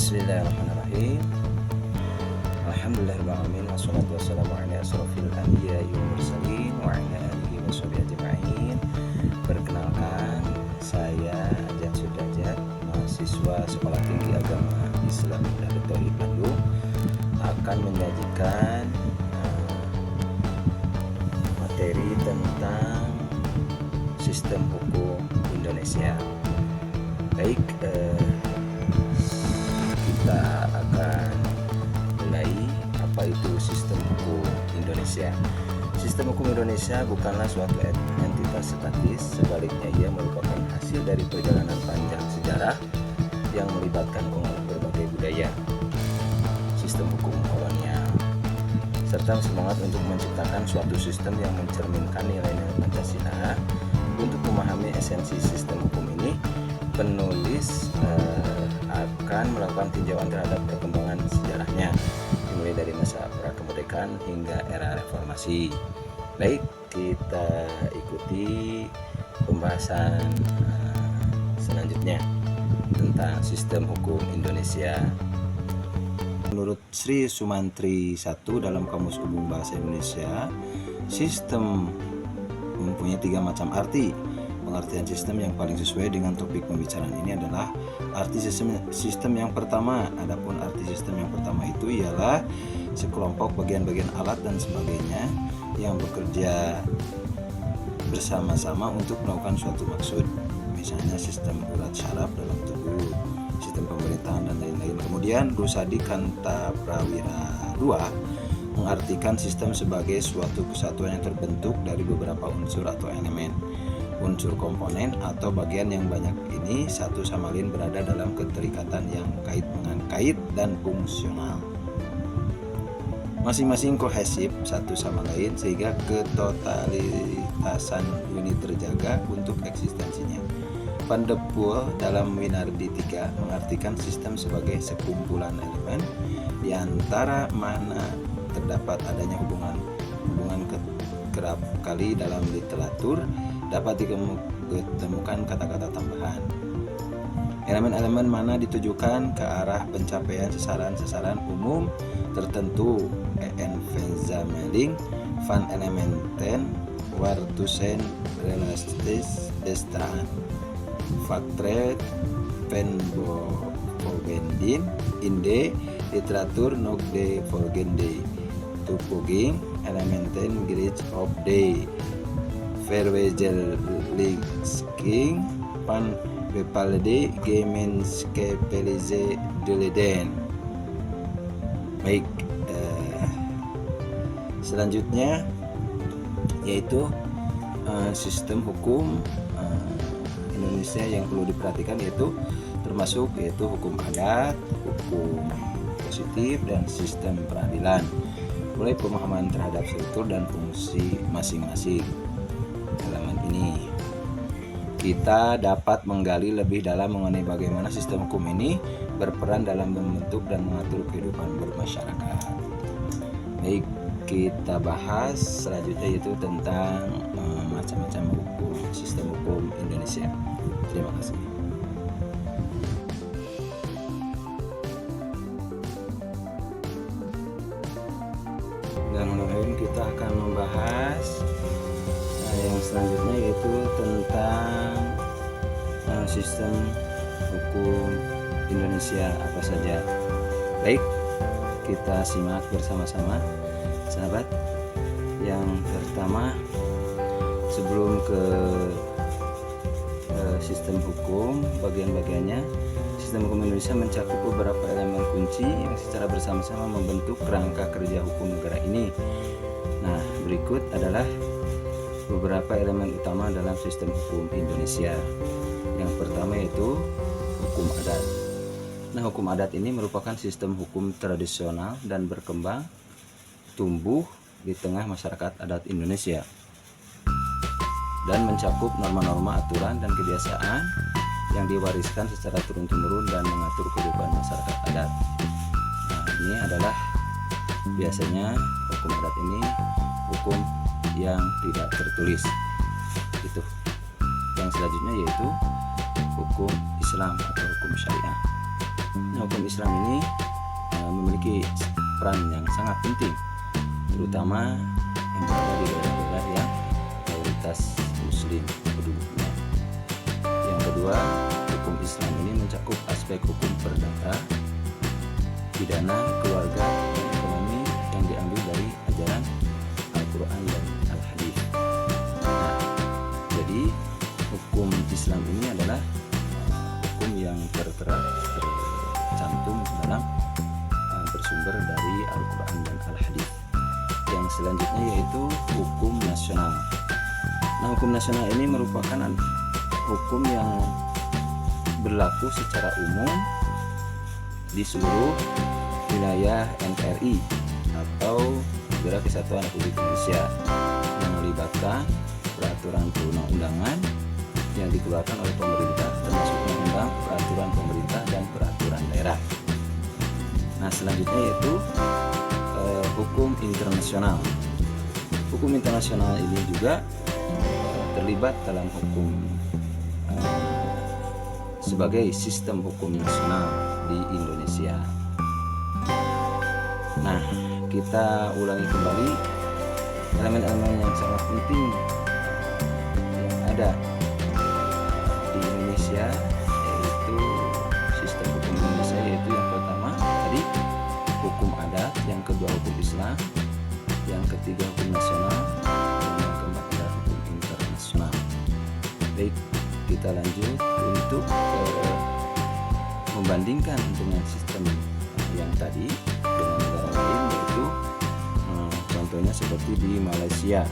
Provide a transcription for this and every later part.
Bismillahirrahmanirrahim. Alhamdulillahirrahmanirrahim. Wassalatu wassalamu ala asrofil anbiya'i wal mursalin wa ala alihi wa sahbihi ajma'in. Perkenalkan, saya Ajat Sudrajat, mahasiswa Sekolah Tinggi Agama Islam Darut Tauhid Bandung, akan menyajikan materi tentang sistem hukum Indonesia. Baik, kita akan mulai apa itu sistem hukum Indonesia. Sistem hukum Indonesia bukanlah suatu entitas statis, sebaliknya ia merupakan hasil dari perjalanan panjang sejarah yang melibatkan pengaruh berbagai budaya, sistem hukum kolonial, serta semangat untuk menciptakan suatu sistem yang mencerminkan nilai-nilai Pancasila. Untuk memahami esensi sistem hukum ini, penulis akan melakukan tinjauan terhadap perkembangan sejarahnya, dimulai dari masa prakemerdekaan hingga era reformasi. Baik, kita ikuti pembahasan selanjutnya tentang sistem hukum Indonesia. Menurut Sri Sumantri I dalam Kamus Umum Bahasa Indonesia, sistem mempunyai 3 macam arti. Pengertian sistem yang paling sesuai dengan topik pembicaraan ini adalah arti sistem yang pertama. Adapun arti sistem yang pertama itu ialah sekelompok bagian-bagian alat dan sebagainya yang bekerja bersama-sama untuk melakukan suatu maksud. Misalnya sistem urat syaraf dalam tubuh, sistem pemerintahan dan lain-lain. Kemudian Rusadi Kanta Prawira II mengartikan sistem sebagai suatu kesatuan yang terbentuk dari beberapa unsur atau elemen, unsur komponen atau bagian yang banyak ini satu sama lain berada dalam keterikatan yang kait dan fungsional, masing-masing kohesif satu sama lain sehingga ketotalitasan unit terjaga untuk eksistensinya. Pandepul dalam Winardi III mengartikan sistem sebagai sekumpulan elemen di antara mana terdapat adanya hubungan kerap kali dalam literatur dapat ditemukan kata-kata tambahan. Elemen-elemen mana ditujukan ke arah pencapaian sasaran umum tertentu. En verzameling van elementen waartussen realistis bestaan. Factret penbovendin in de literatur nog de volgende toevoeging elementen grid of the verwezenlijking van bepaalde gemeenschappelijke doelen. Baik, selanjutnya yaitu sistem hukum Indonesia yang perlu diperhatikan yaitu hukum adat, hukum positif, dan sistem peradilan. Mulai pemahaman terhadap struktur dan fungsi masing-masing elemen ini, kita dapat menggali lebih dalam mengenai bagaimana sistem hukum ini berperan dalam membentuk dan mengatur kehidupan bermasyarakat. Baik, kita bahas selanjutnya yaitu tentang macam-macam hukum, sistem hukum Indonesia. Terima kasih. Dan kemudian kita akan membahas yang selanjutnya yaitu tentang sistem hukum Indonesia apa saja. Baik, kita simak bersama-sama, sahabat. Yang pertama, sebelum ke sistem hukum bagian-bagiannya, sistem hukum Indonesia mencakup beberapa elemen kunci yang secara bersama-sama membentuk kerangka kerja hukum negara ini. Nah, berikut adalah beberapa elemen utama dalam sistem hukum Indonesia. Yang pertama yaitu hukum adat. Nah, hukum adat ini merupakan sistem hukum tradisional dan berkembang tumbuh di tengah masyarakat adat Indonesia dan mencakup norma-norma, aturan, dan kebiasaan yang diwariskan secara turun-temurun dan mengatur kehidupan masyarakat adat. Nah, ini adalah biasanya hukum adat ini hukum yang tidak tertulis. Itu. Yang selanjutnya yaitu hukum Islam atau hukum syariah. hukum Islam ini memiliki peran yang sangat penting, terutama yang berada di daerah-daerah yang mayoritas Muslim penduduknya. Yang kedua, hukum Islam ini mencakup aspek hukum perdata, pidana, keluarga, dan ekonomi yang diambil dari ajaran Al-Quran dan Al-Hadis. Nah, jadi hukum Islam ini adalah hukum yang tercantum dalam bersumber dari Al-Quran dan Al-Hadis. Yang selanjutnya yaitu hukum nasional. Nah, hukum nasional ini merupakan hukum yang berlaku secara umum di seluruh wilayah NKRI atau Negara Kesatuan Republik Indonesia, yang melibatkan peraturan perundang-undangan yang dikeluarkan oleh pemerintah, termasuk undang-undang, peraturan pemerintah, dan peraturan daerah. Nah, selanjutnya yaitu hukum internasional. Hukum internasional ini juga terlibat dalam hukum sebagai sistem hukum nasional di Indonesia. Nah, kita ulangi kembali elemen-elemen yang sangat penting yang ada di Indonesia, yaitu sistem hukum Indonesia, yaitu yang pertama tadi hukum adat, yang kedua hukum Islam, yang ketiga hukum nasional, dan yang keempat adalah hukum internasional. Baik, kita lanjut untuk membandingkan dengan sistem yang tadi dengan negara lain, yaitu contohnya seperti di Malaysia.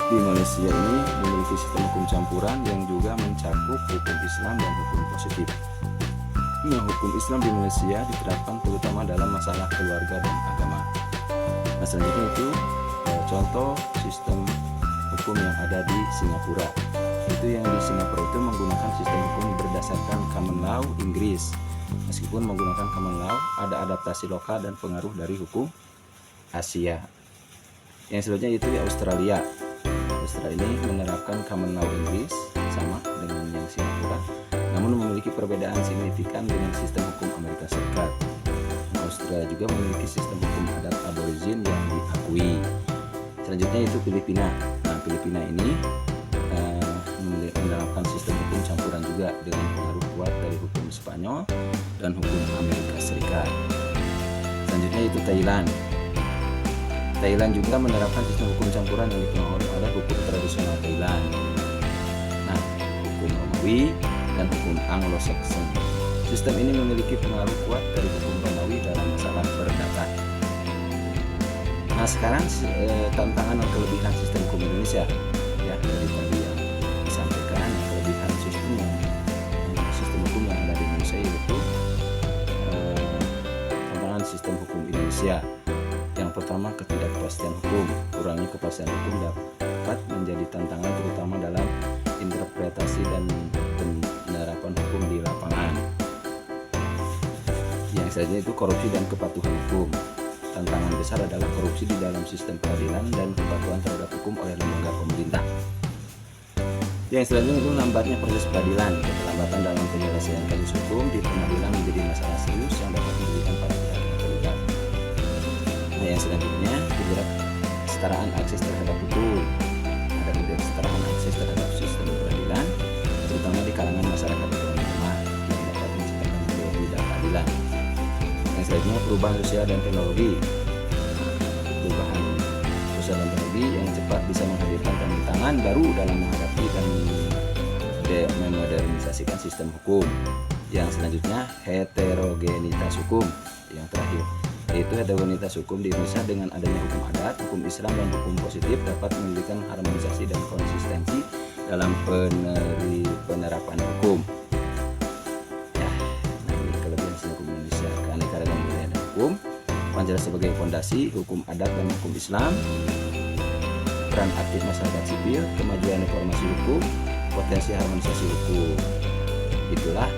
Di Malaysia ini memiliki sistem hukum campuran yang juga mencakup hukum Islam dan hukum positif. Nah, hukum Islam di Malaysia diterapkan terutama dalam masalah keluarga dan agama. Nah, selanjutnya itu contoh sistem hukum yang ada di Singapura. Itu yang di Singapura itu menggunakan sistem hukum berdasarkan common law Inggris. Meskipun menggunakan common law, ada adaptasi lokal dan pengaruh dari hukum Asia. Yang selanjutnya itu di Australia. Australia ini menerapkan common law Inggris sama dengan yang Singapura, namun memiliki perbedaan signifikan dengan sistem hukum Amerika Serikat. Australia juga memiliki sistem hukum adat aborigin yang diakui. Selanjutnya itu Filipina. Nah, Filipina ini menerapkan sistem hukum campuran juga dengan pengaruh kuat dari hukum Spanyol dan hukum Amerika Serikat. Selanjutnya itu Thailand. Thailand juga menerapkan sistem hukum campuran yang dipengaruhi oleh hukum tradisional Thailand. Nah, hukum Romawi dan hukum Anglo-Saxon. Sistem ini memiliki pengaruh kuat dari hukum Romawi dalam masalah perdata. Nah, sekarang tantangan dan kelebihan sistem hukum Indonesia, ya, dari tadi yang disampaikan, kelebihan sistem hukum yang ada di Indonesia, yaitu tantangan sistem hukum Indonesia. Yang pertama, ketidakpastian hukum. Kurangnya kepastian hukum dapat menjadi tantangan terutama dalam interpretasi dan penerapan hukum di lapangan. Yang selanjutnya itu korupsi dan kepatuhan hukum. Tantangan besar adalah korupsi di dalam sistem peradilan dan kepatuhan terhadap hukum oleh lembaga pemerintah. Yang selanjutnya itu lambatnya proses peradilan. Keterlambatan dalam penyelesaian kasus hukum di pengadilan menjadi masalah serius yang dapat merugikan para pihak yang terlibat. Nah, yang selanjutnya ketidaksetaraan akses terhadap hukum. Ada ketidaksetaraan akses terhadap sistem peradilan, terutama di kalangan masyarakat yang lemah yang dapat menciptakan ketidakadilan. Yang selanjutnya perubahan sosial dan teknologi. Perubahan sosial dan teknologi yang cepat bisa menghadirkan tantangan baru dalam menghadapi dan memodernisasikan sistem hukum. Yang selanjutnya heterogenitas hukum. Yang terakhir yaitu heterogenitas hukum di Indonesia dengan adanya hukum adat, hukum Islam, dan hukum positif dapat memberikan harmonisasi dan konsistensi dalam penerapan hukum. Ya, nah ini kelebihan sistem hukum Indonesia: keanekaragaman budaya dan hukum, Pancasila sebagai fondasi, hukum adat dan hukum Islam, peran aktif masyarakat sipil, kemajuan reformasi hukum, potensi harmonisasi hukum. Itulah